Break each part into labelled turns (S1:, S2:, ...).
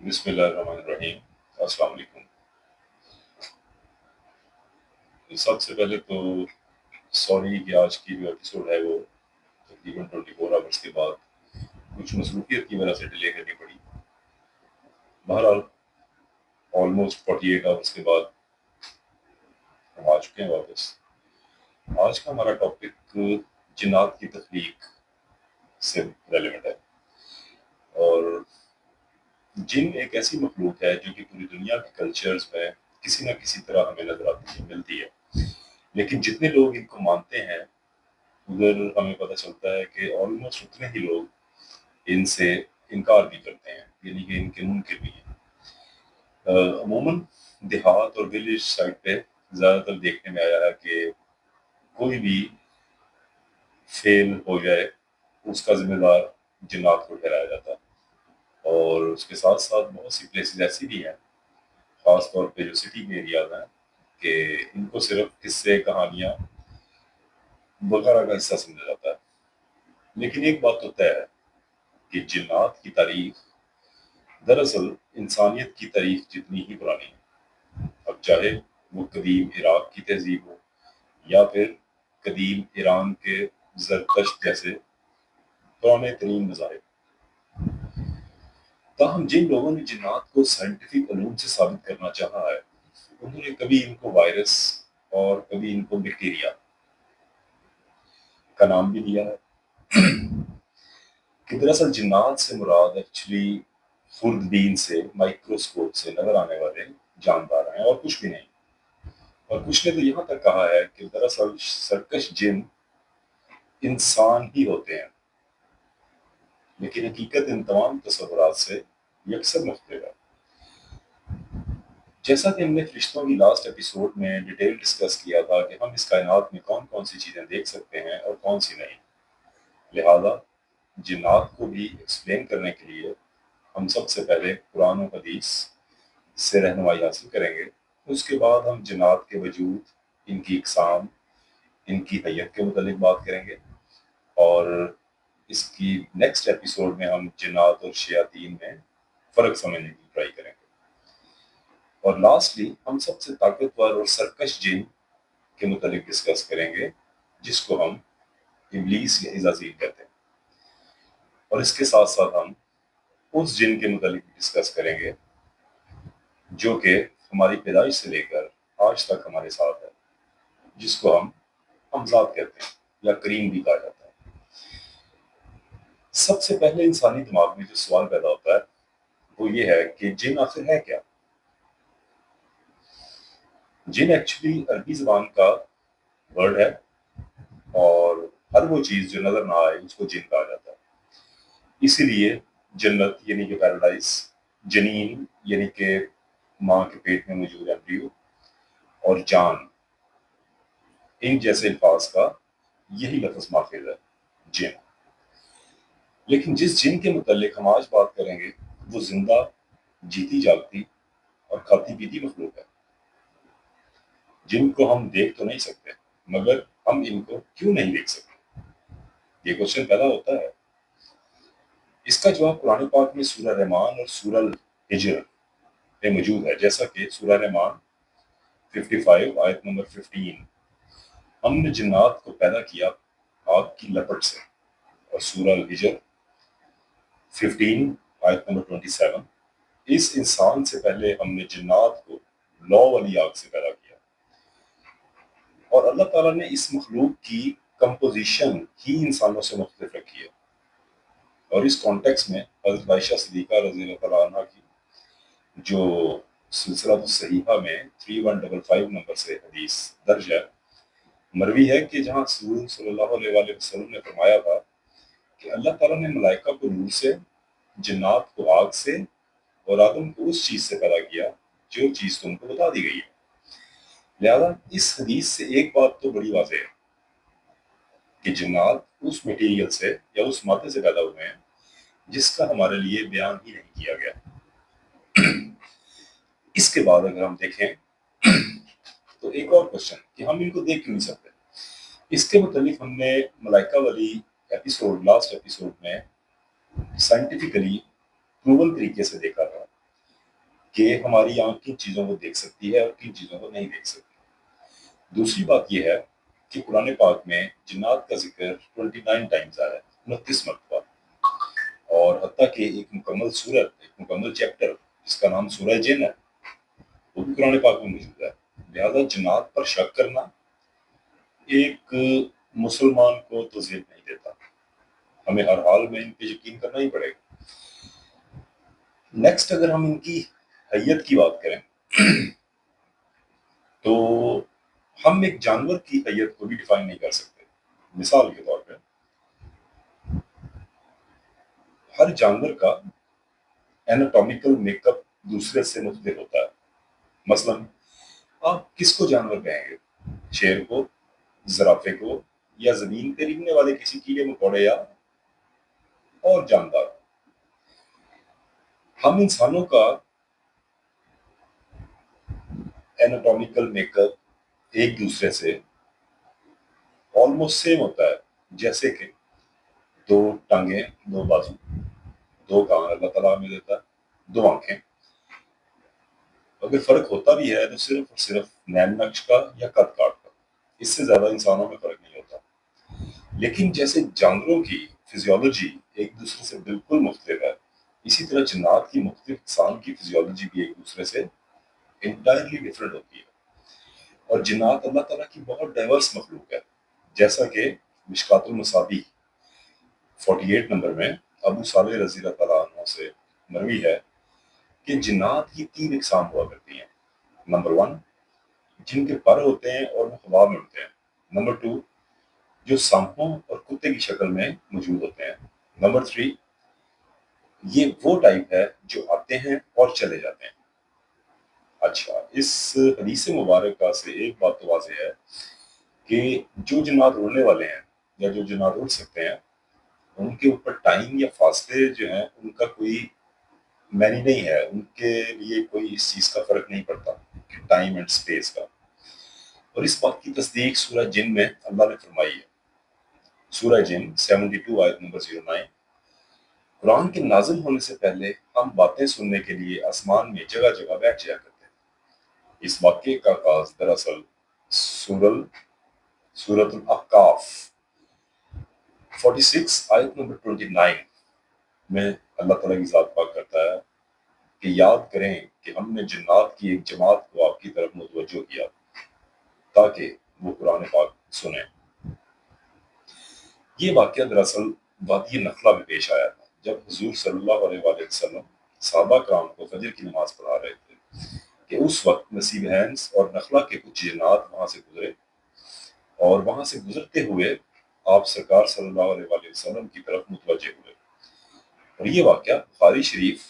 S1: بسم اللہ الرحمن الرحیم۔ السلام علیکم۔ سب سے پہلے تو سوری کہ آج کی جو ایپیسوڈ ہے وہ تقریباً 24 آورس کے بعد کچھ مصروفیت کی وجہ سے ڈیلے کرنی پڑی۔ بہرحال آلموسٹ 48 آورس کے بعد ہم آ چکے ہیں واپس۔ آج کا ہمارا ٹاپک جنات کی تخلیق سے ریلیونٹ ہے، اور جن ایک ایسی مخلوق ہے جو کہ پوری دنیا کے کلچرز میں کسی نہ کسی طرح ہمیں نظر آتی ہے، ملتی ہے، لیکن جتنے لوگ ان کو مانتے ہیں ادھر ہمیں پتہ چلتا ہے کہ آلموسٹ اتنے ہی لوگ ان سے انکار بھی کرتے ہیں، یعنی کہ ان کے منکر بھی ہیں۔ عموماً دیہات اور ولیج سائڈ پہ زیادہ تر دیکھنے میں آیا ہے کہ کوئی بھی فیل ہو جائے اس کا ذمہ دار جنات کو ٹھہرایا جاتا ہے، اور اس کے ساتھ ساتھ بہت سی پلیسز ایسی بھی ہیں، خاص طور پہ جو سٹی کے ایریاز ہیں، کہ ان کو صرف قصے کہانیاں وغیرہ کا حصہ سمجھا جاتا ہے۔ لیکن ایک بات تو طے ہے کہ جنات کی تاریخ دراصل انسانیت کی تاریخ جتنی ہی پرانی ہے، اب چاہے وہ قدیم عراق کی تہذیب ہو یا پھر قدیم ایران کے زرتشت جیسے پرانے ترین مذاہب۔ تاہم جن لوگوں نے جنات کو سائنٹیفک علوم سے ثابت کرنا چاہا ہے، انہوں نے کبھی ان کو وائرس اور کبھی ان کو بیکٹیریا کا نام بھی دیا ہے، کہ دراصل جنات سے مراد ایکچولی خوردبین سے، مائکروسکوپ سے نظر آنے والے جاندار ہیں، اور کچھ بھی نہیں۔ اور کچھ نے تو یہاں تک کہا ہے کہ دراصل سرکش جن انسان ہی ہوتے ہیں، لیکن حقیقت ان تمام تصورات سے یکسر مختلف ہے۔ جیسا کہ ہم نے فرشتوں کی لاسٹ ایپیسوڈ میں ڈیٹیل ڈسکس کیا تھا کہ ہم اس کائنات میں کون کون سی چیزیں دیکھ سکتے ہیں اور کون سی نہیں، لہذا جنات کو بھی ایکسپلین کرنے کے لیے ہم سب سے پہلے قرآن و حدیث سے رہنمائی حاصل کریں گے۔ اس کے بعد ہم جنات کے وجود، ان کی اقسام، ان کی حیت کے متعلق بات کریں گے، اور اس کی نیکسٹ ایپیسوڈ میں ہم جنات اور شیاطین میں فرق سمجھنے کی ٹرائی کریں گے، اور لاسٹلی ہم سب سے طاقتور اور سرکش جن کے متعلق ڈسکس کریں گے، جس کو ہم ابلیس یا عزازیل کہتے ہیں، اور اس کے ساتھ ساتھ ہم اس جن کے متعلق ڈسکس کریں گے جو کہ ہماری پیدائش سے لے کر آج تک ہمارے ساتھ ہے، جس کو ہم امزاد کہتے ہیں یا کریم بھی کہا جاتا ہے۔ سب سے پہلے انسانی دماغ میں جو سوال پیدا ہوتا ہے وہ یہ ہے کہ جن آخر ہے کیا؟ جن ایکچولی عربی زبان کا ورڈ ہے، اور ہر وہ چیز جو نظر نہ آئے اس کو جن کہا جاتا ہے۔ اسی لیے جنت یعنی کہ پیراڈائز، جنین یعنی کہ ماں کے پیٹ میں موجود ایمبریو، اور جان، ان جیسے الفاظ کا یہی لفظ ماخذ ہے، جن۔ لیکن جس جن کے متعلق ہم آج بات کریں گے وہ زندہ، جیتی جاگتی اور کھاتی پیتی مخلوق ہے، جن کو ہم دیکھ تو نہیں سکتے، مگر ہم ان کو کیوں نہیں دیکھ سکتے؟ یہ کوشچن پیدا ہوتا ہے۔ اس کا جواب قرآن پاک میں سورہ رحمان اور سورہ الحجر میں موجود ہے، جیسا کہ سورہ رحمان 55 آیت نمبر 15، ہم نے جنات کو پیدا کیا آگ کی لپٹ سے، اور سورہ الحجر 15 آیت نمبر 27، اس انسان سے پہلے ہم نے جنات کو لو والی آگ سے پیدا کیا۔ اور اللہ تعالیٰ نے اس مخلوق کی کمپوزیشن ہی انسانوں سے مختلف رکھی ہے، اور اس کانٹیکس میں حضرت عائشہ صدیقہ رضی اللہ تعالیٰ عنہ کی جو سلسلہ الصحیحہ میں 3155 نمبر سے حدیث درج ہے، مروی ہے کہ جہاں حضور صلی اللہ علیہ وآلہ وسلم نے فرمایا تھا کہ اللہ تعالیٰ نے ملائکہ کو نور سے، جنات کو آگ سے، اور آدم کو اس چیز سے پیدا کیا جو چیز تم کو بتا دی گئی ہے۔ لہذا اس حدیث سے ایک بات تو بڑی واضح ہے کہ جنات اس میٹیریل سے یا اس مادے سے پیدا ہوئے ہیں جس کا ہمارے لیے بیان ہی نہیں کیا گیا۔ اس کے بعد اگر ہم دیکھیں تو ایک اور کوشچن کہ ہم ان کو دیکھ کیوں نہیں سکتے، اس کے متعلق ہم نے ملائکہ والی ایپیسوڈ، لاسٹ ایپیسوڈ میں سائنٹیفکلی پروون طریقے سے دیکھا تھا کہ ہماری آنکھ کن چیزوں کو دیکھ سکتی ہے اور کن چیزوں کو نہیں دیکھ سکتی۔ دوسری بات یہ ہے کہ قرآن پاک میں جنات کا ذکر 29 ٹائمز آیا ہے، 29 مرتبہ، اور حتیٰ کہ ایک مکمل سورت، ایک مکمل چیپٹر جس کا نام سورہ جن ہے، وہ بھی قرآن پاک میں موجود ہے۔ لہذا جنات پر شک کرنا ایک مسلمان کو تو زیب نہیں دیتا، ہمیں ہر حال میں ان پہ یقین کرنا ہی پڑے گا۔ نیکسٹ اگر ہم ان کی حیت کی بات کریں تو ہم ایک جانور کی حیت کو بھی ڈیفائن نہیں کر سکتے۔ مثال کے طور پہ ہر جانور کا ایناٹومیکل میک اپ دوسرے سے مختلف ہوتا ہے۔ مثلا آپ کس کو جانور کہیں گے؟ شیر کو، زرافے کو، یا زمین پہ رگنے والے کسی کیڑے مکوڑے یا اور جاندار؟ ہم انسانوں کا ایناٹومیکل میک اپ ایک دوسرے سے آلموسٹ سیم ہوتا ہے، جیسے کہ دو ٹانگیں، دو بازو، دو کان اللہ تعالیٰ ہمیں دیتا ہے، دو آنکھیں۔ اگر فرق ہوتا بھی ہے تو صرف اور صرف نیم نقش کا یا قد کاٹ کا، اس سے زیادہ انسانوں میں فرق نہیں ہوتا۔ لیکن جیسے جانوروں کی فزیولوجی ایک دوسرے سے بالکل مختلف ہے، اسی طرح جنات کی مختلف اقسام کی فزیولوجی بھی ایک دوسرے سے انٹائرلی ڈفرینٹ ہوتی ہے۔ اور جنات اللہ تعالیٰ کی بہت ڈائیورس مخلوق ہے، جیسا کہ مشکات المصابیح 48 نمبر میں ابو صالح رضی اللہ تعالیٰ عنہ سے مروی ہے کہ جنات کی 3 اقسام ہوا کرتی ہیں۔ نمبر 1، جن کے پر ہوتے ہیں اور وہ ہوا میں اڑتے ہیں۔ نمبر 2، جو سانپوں اور کتے کی شکل میں موجود ہوتے ہیں۔ نمبر 3، یہ وہ ٹائپ ہے جو آتے ہیں اور چلے جاتے ہیں۔ اچھا، اس حدیث مبارکہ سے ایک بات تو واضح ہے کہ جو جنات اڑنے والے ہیں یا جو جنات اڑ سکتے ہیں، ان کے اوپر ٹائم یا فاصلے جو ہیں ان کا کوئی معنی نہیں ہے، ان کے لیے کوئی اس چیز کا فرق نہیں پڑتا کہ ٹائم اینڈ اسپیس کا۔ اور اس بات کی تصدیق سورہ جن میں اللہ نے فرمائی ہے۔ سورہ جن 72 آیت نمبر 09، قرآن کے نازل ہونے سے پہلے ہم باتیں سننے کے لیے آسمان میں جگہ جگہ بیٹھ جایا کرتے ہیں۔ اس واقعے کا آغاز دراصل سورۃ الاحقاف 46 آیت نمبر 29 میں اللہ تعالیٰ کی ذات پاک کرتا ہے کہ یاد کریں کہ ہم نے جنات کی ایک جماعت کو آپ کی طرف متوجہ کیا تاکہ وہ قرآن پاک سنیں۔ یہ واقعہ دراصل وادی نخلا میں پیش آیا تھا، جب حضور صلی اللہ علیہ وآلہ وسلم صحابہ کرام کو فجر کی نماز پڑھا رہے تھے کہ اس وقت نصیب ہینس اور نخلا کے کچھ جنات وہاں سے گزرے، اور وہاں سے گزرتے ہوئے آپ سرکار صلی اللہ علیہ وآلہ وسلم کی طرف متوجہ ہوئے۔ اور یہ واقعہ بخاری شریف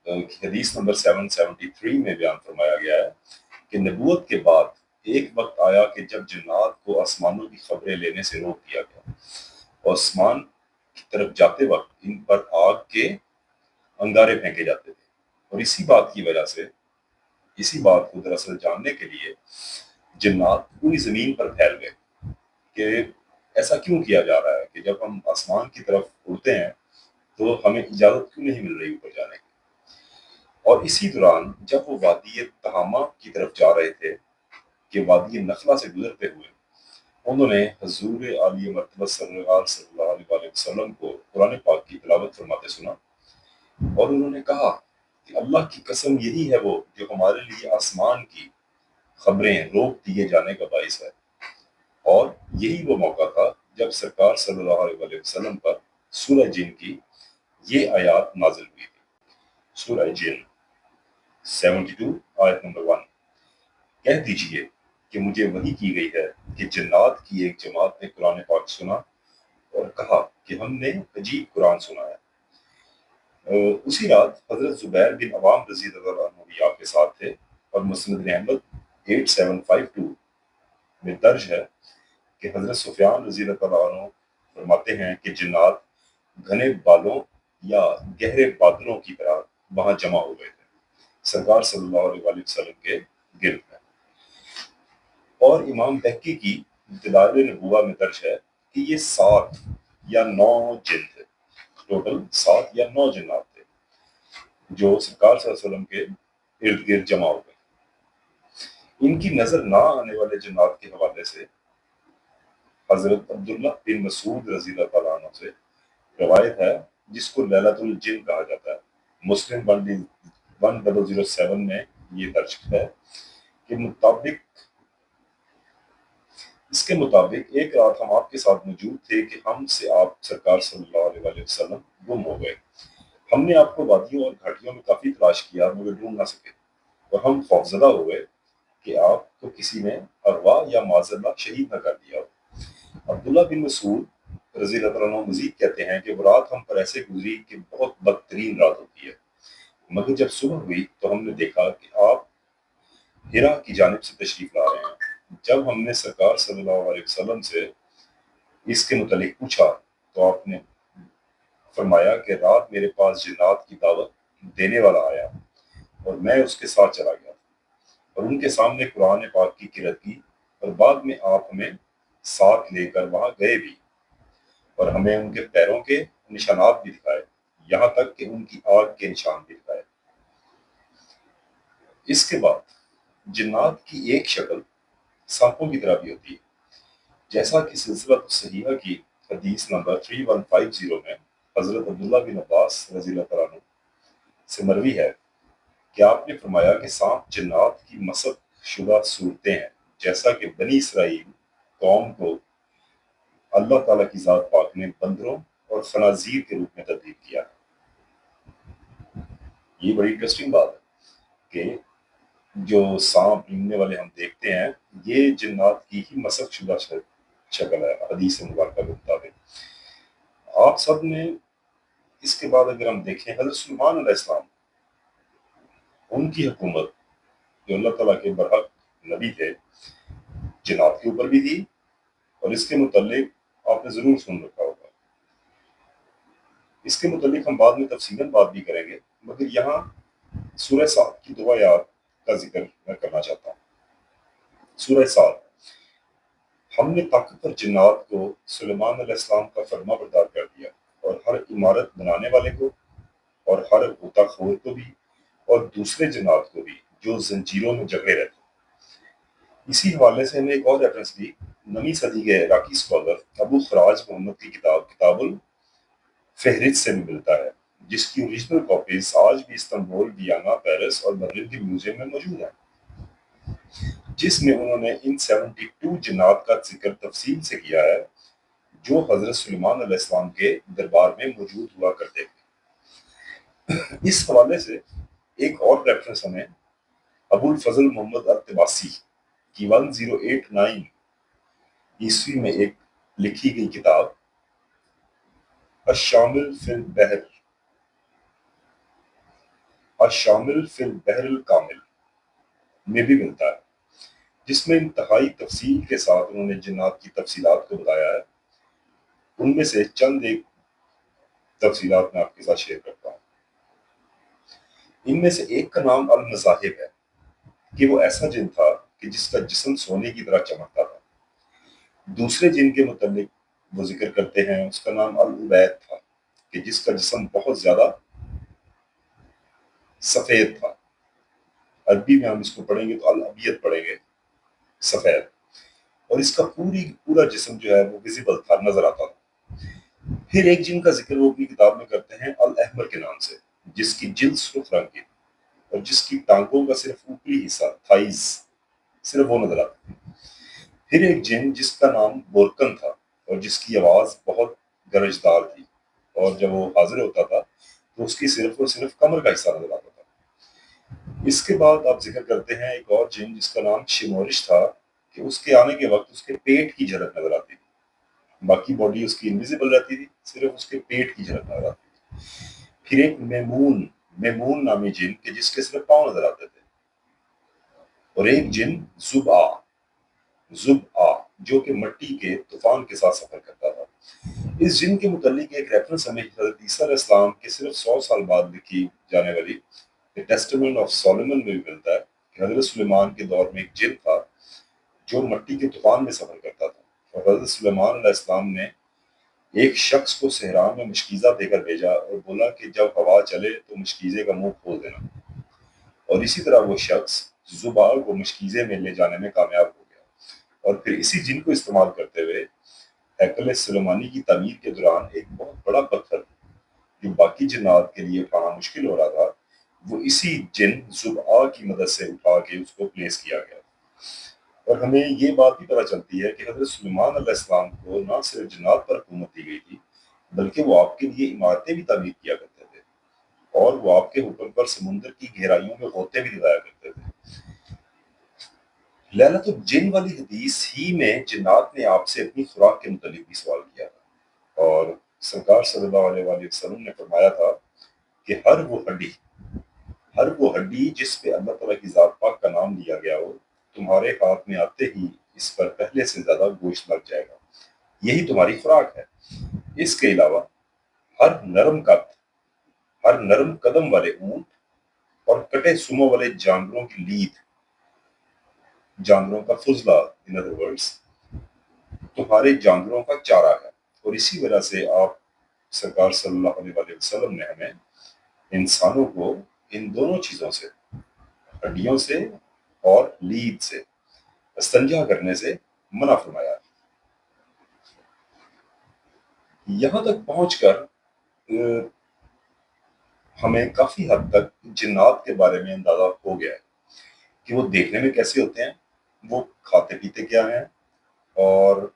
S1: کی حدیث نمبر 773 میں بیان فرمایا گیا ہے کہ نبوت کے بعد ایک وقت آیا کہ جب جنات کو آسمانوں کی خبریں لینے سے روک دیا گیا، اور آسمان کی طرف جاتے وقت ان پر آگ کے انگارے پھینکے جاتے تھے۔ اور اسی بات کی وجہ سے، اسی بات کو دراصل جاننے کے لیے جنات پوری زمین پر پھیل گئے کہ ایسا کیوں کیا جا رہا ہے کہ جب ہم آسمان کی طرف اڑتے ہیں تو ہمیں اجازت کیوں نہیں مل رہی اوپر جانے کی۔ اور اسی دوران جب وہ وادی تہامہ کی طرف جا رہے تھے کہ وادی نخلا سے گزرتے ہوئے انہوں نے حضور عالی مرتبہ صلی اللہ علیہ وآلہ وسلم کو قرآن پاک کی تلاوت فرماتے سنا، اور انہوں نے کہا کہ اللہ کی قسم یہی ہے وہ جو ہمارے لیے آسمان کی خبریں روک دیے جانے کا باعث ہے۔ اور یہی وہ موقع تھا جب سرکار صلی اللہ علیہ وآلہ وسلم پر سورہ جن کی یہ آیات نازل ہوئی تھی۔ سورہ جن 72 آیت نمبر 1، کہہ دیجئے کہ مجھے وحی کی گئی ہے کہ جنات کی ایک جماعت نے قرآن پاک سنا اور کہا کہ ہم نے عجیب قرآن سنا ہے۔ اسی رات حضرت زبیر بن عوام رضی اللہ عنہ بھی آپ کے ساتھ تھے، اور مسند احمد 8752 میں درج ہے کہ حضرت سفیان رضی اللہ عنہ فرماتے ہیں کہ جنات گھنے بالوں یا گہرے بادلوں کی طرح وہاں جمع ہو گئے تھے سرکار صلی اللہ علیہ وآلہ وسلم کے گرد میں۔ اور امام بہقی کی دلائل نبوہ میں درج ہے کہ یہ 7 یا 9 جن تھے، ٹوٹل 7 یا 9 جنات تھے جو سرکار صلی اللہ علیہ وسلم کے ارد گرد جمع ہو گئے۔ ان کی نظر نہ آنے والے جنات کے حوالے سے حضرت عبداللہ بن مسعود رضی اللہ تعالیٰ عنہ سے روایت ہے، جس کو لیلۃ الجن کہا جاتا ہے۔ مسلم 1007 میں یہ درج ہے کہ اس کے مطابق ایک رات ہم آپ کے ساتھ موجود تھے کہ ہم سے آپ سرکار صلی اللہ علیہ وآلہ وسلم گم ہو گئے۔ ہم نے آپ کو وادیوں اور گھاٹیوں میں کافی تلاش کیا مگر ڈھونڈ نہ سکے، اور ہم خوفزدہ ہو گئے کہ آپ کو کسی نے اغوا یا معاذ اللہ شہید نہ کر دیا ہو۔ عبداللہ بن مسعود رضی اللہ عنہ مزید کہتے ہیں کہ وہ رات ہم پر ایسے گزری کہ بہت بدترین رات ہوتی ہے، مگر جب صبح ہوئی تو ہم نے دیکھا کہ آپ ہرا کی جانب سے تشریف لا رہے ہیں۔ جب ہم نے سرکار صلی اللہ علیہ وسلم سے اس کے متعلق پوچھا تو آپ نے فرمایا کہ رات میرے پاس جنات کی دعوت دینے والا آیا اور میں اس کے ساتھ چلا گیا اور ان کے سامنے قرآن پاک کی قرأت کی، اور بعد میں آپ ہمیں ساتھ لے کر وہاں گئے بھی اور ہمیں ان کے پیروں کے نشانات بھی دکھائے، یہاں تک کہ ان کی آگ کے نشان بھی دکھائے۔ اس کے بعد جنات کی ایک شکل سانپوں کی طرح بھی ہوتی ہے، جیسا کہ سلسلہ صحیحہ کی حدیث نمبر 3150 میں حضرت عبداللہ بن عباس رضی اللہ تعالیٰ عنہ سے مروی ہے کہ آپ نے فرمایا کہ سانپ جنات کی مسخ شدہ صورتیں ہیں، جیسا کہ بنی اسرائیل قوم کو اللہ تعالیٰ کی ذات پاک نے بندروں اور خنازیر کے روپ میں تبدیل کیا۔ یہ بڑی انٹرسٹنگ بات ہے کہ جو سانپ ڈھونڈنے والے ہم دیکھتے ہیں یہ جنات کی ہی مسخ شدہ شکل ہے حدیث مبارکہ کے مطابق۔ آپ سب نے اس کے بعد اگر ہم دیکھیں حضرت سلیمان علیہ السلام، ان کی حکومت جو اللہ تعالیٰ کے برحق نبی تھے جنات کے اوپر بھی تھی، اور اس کے متعلق آپ نے ضرور سن رکھا ہوگا۔ اس کے متعلق ہم بعد میں تفصیلاً بات بھی کریں گے، مگر یہاں سورہ صاد کی 2 آیات کا ذکر میں کرنا چاہتا ہوں۔ سورہ صاد: ہم نے طاقتور جنات کو سلیمان علیہ السلام کا فرما بردار کر دیا، اور ہر عمارت بنانے والے کو اور ہر غوطہ خور کو بھی اور دوسرے جنات کو بھی جو زنجیروں میں جکڑے رہتے۔ اسی حوالے سے ہمیں ایک اور ریفرنس بھی 9ویں صدی کے عراقی اسکالر ابو خراج محمد کی کتاب الفہرست سے بھی ملتا ہے، جس کی اوریجنل کاپیز آج بھی استنبول، ویانا، پیرس اور برلن کے میوزیم میں موجود ہیں، جس میں انہوں نے ان 72 جنات کا ذکر تفصیل سے کیا ہے جو حضرت سلیمان علیہ السلام کے دربار میں موجود ہوا کرتے تھے۔ اس حوالے سے ایک اور ریفرنس ہمیں ابو الفضل محمد الطباسی کی 1089 عیسوی میں ایک لکھی گئی کتاب الشامل فی البحر الکامل میں بھی ملتا ہے، جس میں انتہائی تفصیل کے ساتھ انہوں نے جنات کی تفصیلات کو بتایا ہے۔ ان میں سے چند ایک تفصیلات میں آپ کے ساتھ شیئر کرتا ہوں۔ ان میں سے ایک کا نام المذاہب ہے کہ وہ ایسا جن تھا کہ جس کا جسم سونے کی طرح چمکتا تھا۔ دوسرے جن کے متعلق وہ ذکر کرتے ہیں اس کا نام العبید تھا کہ جس کا جسم بہت زیادہ سفید تھا۔ عربی میں ہم اس کو پڑھیں گے تو الابیت پڑھیں گے، سفید، اور اس کا پورا جسم جو ہے وہ ویزیبل تھا، نظر آتا تھا۔ پھر ایک جن کا ذکر وہ اپنی کتاب میں کرتے ہیں الاحمر کے نام سے، جس کی جلد سرخ رنگ کی اور جس کی ٹانگوں کا صرف اوپری حصہ تھائز صرف وہ نظر آتا تھی۔ پھر ایک جن جس کا نام بورکن تھا اور جس کی آواز بہت گرجدار تھی، اور جب وہ حاضر ہوتا تھا تو اس کی صرف اور صرف کمر کا حصہ نظر آتا تھا۔ اس کے بعد آپ ذکر کرتے ہیں ایک اور جن جس کا نام شمورش تھا کہ اس کے آنے کے وقت اس کے پیٹ کی جھلک نظر آتی تھی، باقی باڈی اس کی انویزیبل رہتی تھی، صرف اس کے پیٹ کی جھلک نظر آتی تھی۔ پھر ایک میمون نامی جن کہ جس کے صرف پاؤں نظر آتے تھے، اور ایک جن زبآ جو کہ مٹی کے طوفان کے ساتھ سفر کرتا تھا۔ اس جن کے متعلق ایک ریفرنس ہمیں حضرت عیسیٰ علیہ السلام کے صرف 100 سال بعد لکھی جانے والی ٹیسٹمنٹ آف سولومن میں بھی ملتا ہے کہ حضرت سلیمان کے دور میں ایک جن تھا جو مٹی کے طوفان میں سفر کرتا تھا، اور حضرت سلیمان علیہ السلام نے ایک شخص کو صحرا میں مشکیزہ دے کر بھیجا اور بولا کہ جب ہوا چلے تو مشکیزے کا منہ کھول دینا، اور اسی طرح وہ شخص زبال کو مشکیزے میں لے جانے میں کامیاب ہو گیا، اور پھر اسی جن کو استعمال کرتے ہوئے ہیکل سلیمانی کی تعمیر کے دوران ایک بہت بڑا پتھر جو باقی جنات کے لیے اٹھانا مشکل ہو رہا تھا، وہ اسی جن زبآ کی مدد سے اٹھا کے اس کو پلیس کیا گیا۔ اور ہمیں یہ بات بھی پتہ چلتی ہے کہ حضرت سلیمان علیہ السلام کو نہ صرف جنات پر حکومت دی گئی تھی، بلکہ وہ آپ کے لیے عمارتیں بھی تعمیر کیا کرتے تھے، اور وہ آپ کے حکم پر سمندر کی گہرائیوں میں غوطے بھی لگایا کرتے تھے۔ لعنت الجن والی حدیث ہی میں جنات نے آپ سے اپنی خوراک کے متعلق بھی سوال کیا تھا، اور سرکار صلی اللہ علیہ وآلہ وسلم نے فرمایا تھا کہ ہر وہ ہڈی جس پہ اللہ تعالیٰ کی ذات پاک کا نام لیا گیا ہو، تمہارے ہاتھ میں آتے ہی اس پر پہلے سے زیادہ گوشت لگ جائے گا، یہی تمہاری خوراک ہے۔ اس کے علاوہ ہر ہر نرم قدم والے اونٹ اور کٹے سموں والے جانوروں کی لید، جانوروں کا فضلہ in other words، تمہارے جانوروں کا چارہ ہے۔ اور اسی وجہ سے آپ سرکار صلی اللہ علیہ وآلہ وسلم نے ہمیں انسانوں کو ان دونوں چیزوں سے، ہڈیوں سے اور لید سے، استنجا کرنے سے منع فرمایا۔ یہاں تک پہنچ کر ہمیں کافی حد تک جنات کے بارے میں اندازہ ہو گیا ہے کہ وہ دیکھنے میں کیسے ہوتے ہیں، وہ کھاتے پیتے کیا ہیں، اور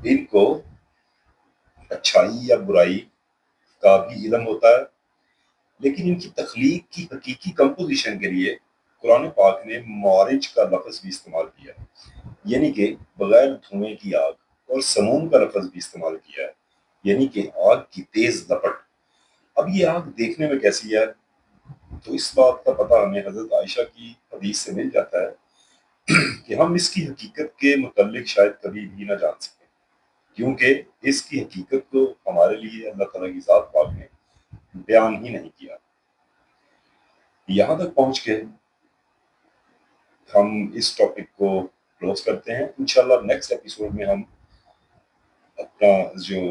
S1: ان کو اچھائی یا برائی کا بھی علم ہوتا ہے۔ لیکن ان کی تخلیق کی حقیقی کمپوزیشن کے لیے قرآن پاک نے معارج کا لفظ بھی استعمال کیا ہے، یعنی کہ بغیر دھوئیں کی آگ، اور سموم کا لفظ بھی استعمال کیا ہے، یعنی کہ آگ کی تیز لپٹ۔ اب یہ آگ دیکھنے میں کیسی ہے، تو اس بات کا پتہ ہمیں حضرت عائشہ کی حدیث سے مل جاتا ہے کہ ہم اس کی حقیقت کے متعلق شاید کبھی بھی نہ جان سکیں، کیونکہ اس کی حقیقت کو ہمارے لیے اللہ تعالیٰ کی ذات پاک نے بیان ہی نہیں کیا۔ یہاں تک پہنچ کے ہم اس ٹاپک کو کلوز کرتے ہیں۔ انشاءاللہ نیکسٹ ایپیسوڈ میں ہم اپنا جو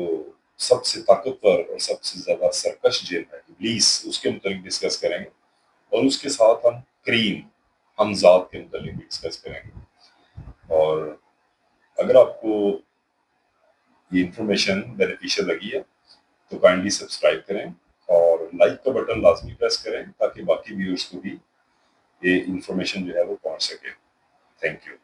S1: سب سے طاقتور اور سب سے زیادہ سرکش جن ہے ابلیس، اس کے متعلق ڈسکس کریں گے، اور اس کے ساتھ ہم کریم حمزات کے متعلق بھی ڈسکس کریں گے۔ اور اگر آپ کو یہ انفارمیشن بینیفیشل لگی ہے تو کائنڈلی سبسکرائب کریں، اور لائک کا بٹن لازمی پریس کریں تاکہ باقی ویورز کو بھی یہ انفارمیشن جو ہے وہ پہنچ سکے۔ Thank you.